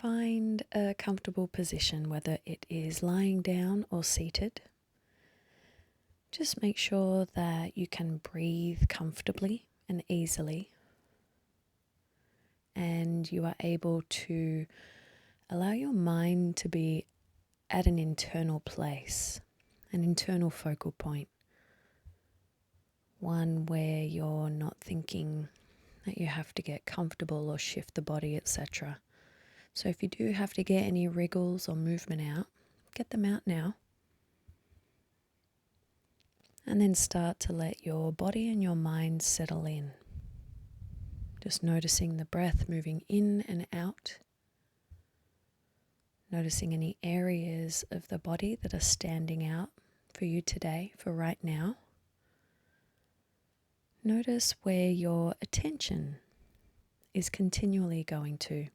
Find a comfortable position, whether it is lying down or seated. Just make sure that you can breathe comfortably and easily, and you are able to allow your mind to be at an internal place, an internal focal point, one where you're not thinking that you have to get comfortable or shift the body, etc. So if you do have to get any wriggles or movement out, get them out now. And then start to let your body and your mind settle in. Just noticing the breath moving in and out. Noticing any areas of the body that are standing out for you today, for right now. Notice where your attention is continually going to.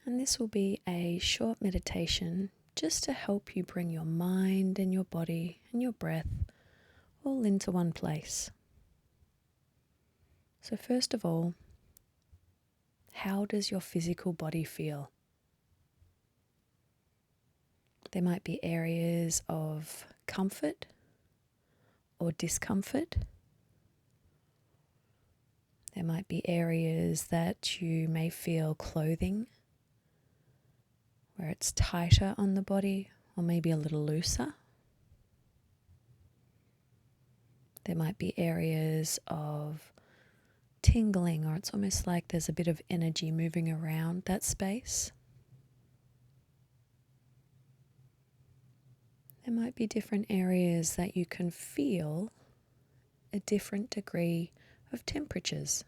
And this will be a short meditation just to help you bring your mind and your body and your breath all into one place. So first of all, how does your physical body feel? There might be areas of comfort or discomfort. There might be areas that you may feel clothing, where it's tighter on the body or maybe a little looser. There might be areas of tingling, or it's almost like there's a bit of energy moving around that space. There might be different areas that you can feel a different degree of temperatures.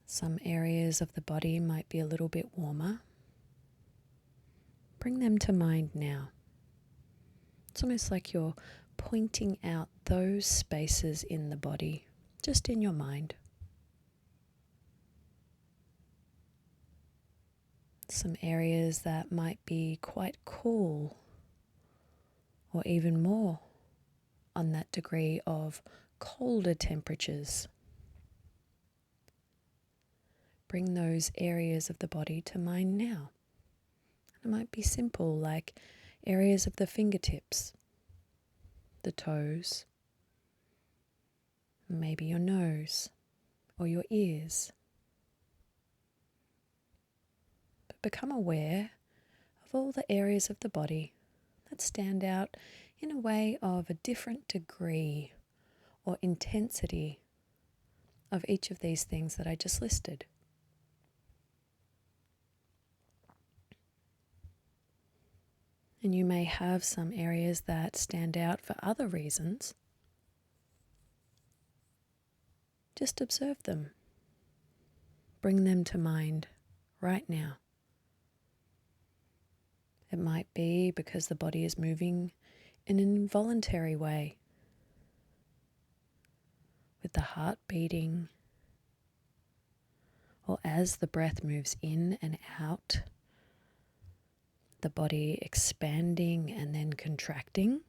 Some areas of the body might be a little bit warmer. Bring them to mind now. It's almost like you're pointing out those spaces in the body, just in your mind. Some areas that might be quite cool, or even more on that degree of colder temperatures. Bring those areas of the body to mind now. It might be simple, like areas of the fingertips, the toes, maybe your nose or your ears. But become aware of all the areas of the body that stand out in a way of a different degree or intensity of each of these things that I just listed. And you may have some areas that stand out for other reasons. Just observe them. Bring them to mind right now. It might be because the body is moving in an involuntary way, with the heart beating, or as the breath moves in and out, the body expanding and then contracting,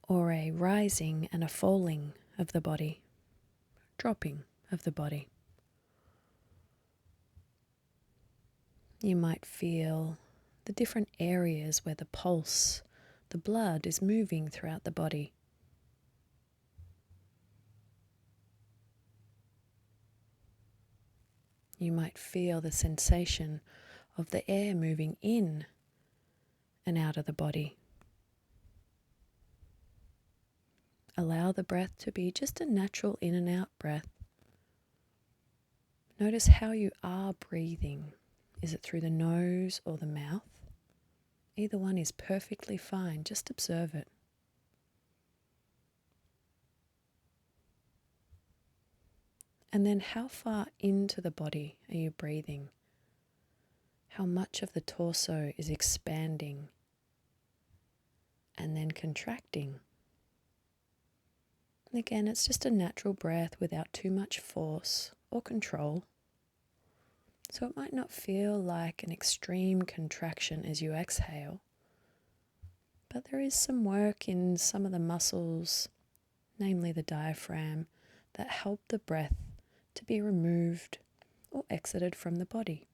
or a rising and a falling of the body, dropping of the body. You might feel the different areas where the pulse, the blood is moving throughout the body. You might feel the sensation of the air moving in and out of the body. Allow the breath to be just a natural in and out breath. Notice how you are breathing. Is it through the nose or the mouth? Either one is perfectly fine. Just observe it. And then how far into the body are you breathing? How much of the torso is expanding and then contracting? And again, it's just a natural breath without too much force or control. So it might not feel like an extreme contraction as you exhale, but there is some work in some of the muscles, namely the diaphragm, that help the breath to be removed or exited from the body.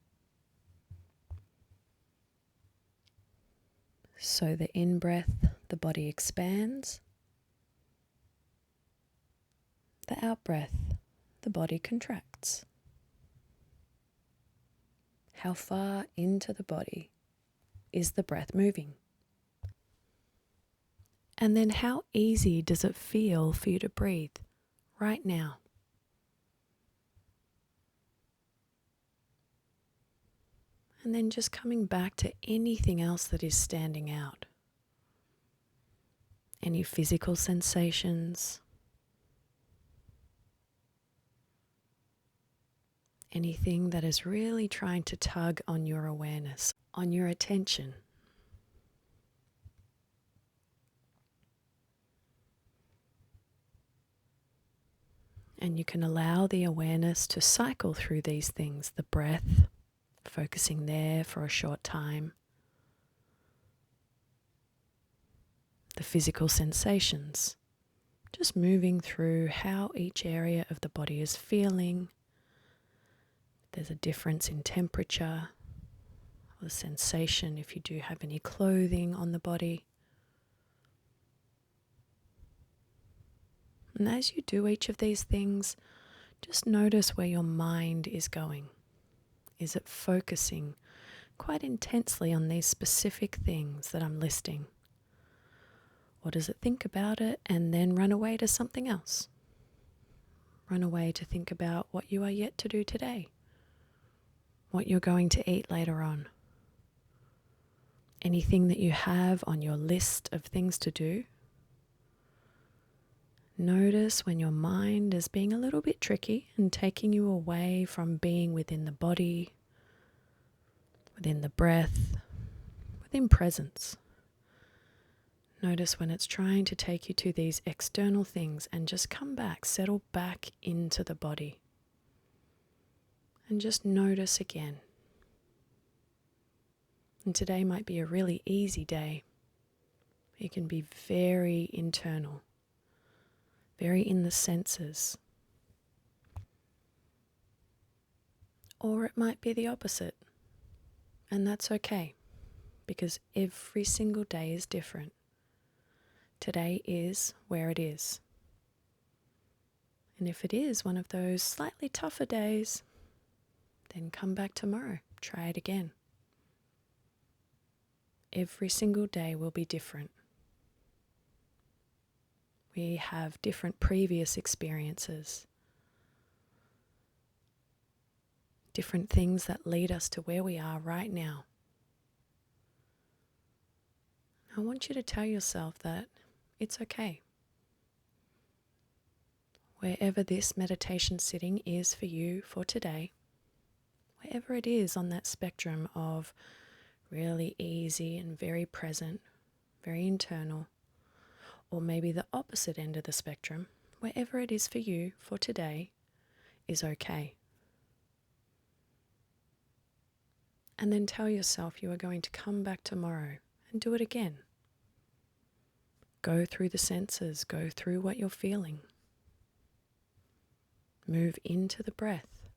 So the in-breath, the body expands. The out-breath, the body contracts. How far into the body is the breath moving? And then how easy does it feel for you to breathe right now? And then just coming back to anything else that is standing out. Any physical sensations, anything that is really trying to tug on your awareness, on your attention. And you can allow the awareness to cycle through these things, the breath, focusing there for a short time, the physical sensations, just moving through how each area of the body is feeling. There's a difference in temperature or sensation if you do have any clothing on the body. And as you do each of these things, just notice where your mind is going. Is it focusing quite intensely on these specific things that I'm listing? Or does it think about it and then run away to something else? Run away to think about what you are yet to do today, what you're going to eat later on, anything that you have on your list of things to do. Notice when your mind is being a little bit tricky and taking you away from being within the body, within the breath, within presence. Notice when it's trying to take you to these external things and just come back, settle back into the body. And just notice again. And today might be a really easy day. It can be very internal, very in the senses. Or it might be the opposite. And that's okay, because every single day is different. Today is where it is. And if it is one of those slightly tougher days, then come back tomorrow, try it again. Every single day will be different. We have different previous experiences, different things that lead us to where we are right now. I want you to tell yourself that it's okay. Wherever this meditation sitting is for you for today, wherever it is on that spectrum of really easy and very present, very internal, or maybe the opposite end of the spectrum, wherever it is for you for today is okay. And then tell yourself you are going to come back tomorrow and do it again. Go through the senses, go through what you're feeling. Move into the breath.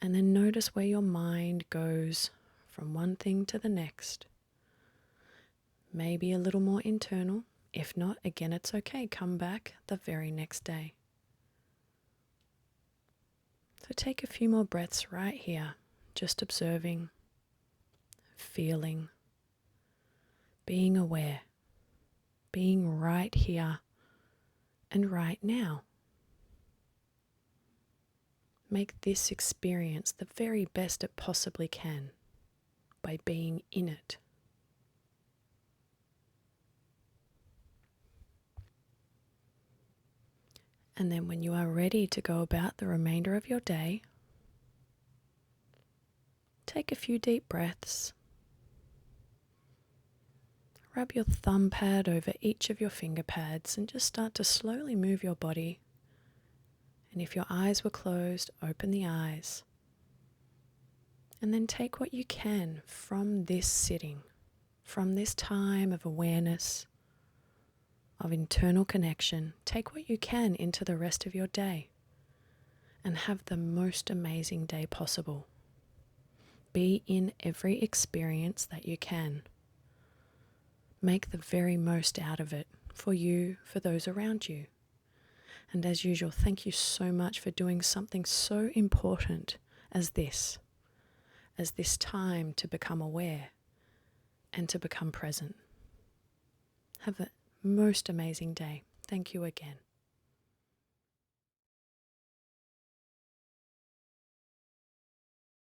And then notice where your mind goes from one thing to the next. Maybe a little more internal. If not, again, it's okay. Come back the very next day. So take a few more breaths right here, just observing, feeling, being aware, being right here and right now. Make this experience the very best it possibly can by being in it. And then when you are ready to go about the remainder of your day, take a few deep breaths. Rub your thumb pad over each of your finger pads and just start to slowly move your body. And if your eyes were closed, open the eyes. And then take what you can from this sitting, from this time of awareness, of internal connection, take what you can into the rest of your day and have the most amazing day possible. Be in every experience that you can. Make the very most out of it for you, for those around you. And as usual, thank you so much for doing something so important as this time to become aware and to become present. Have a most amazing day. Thank you again.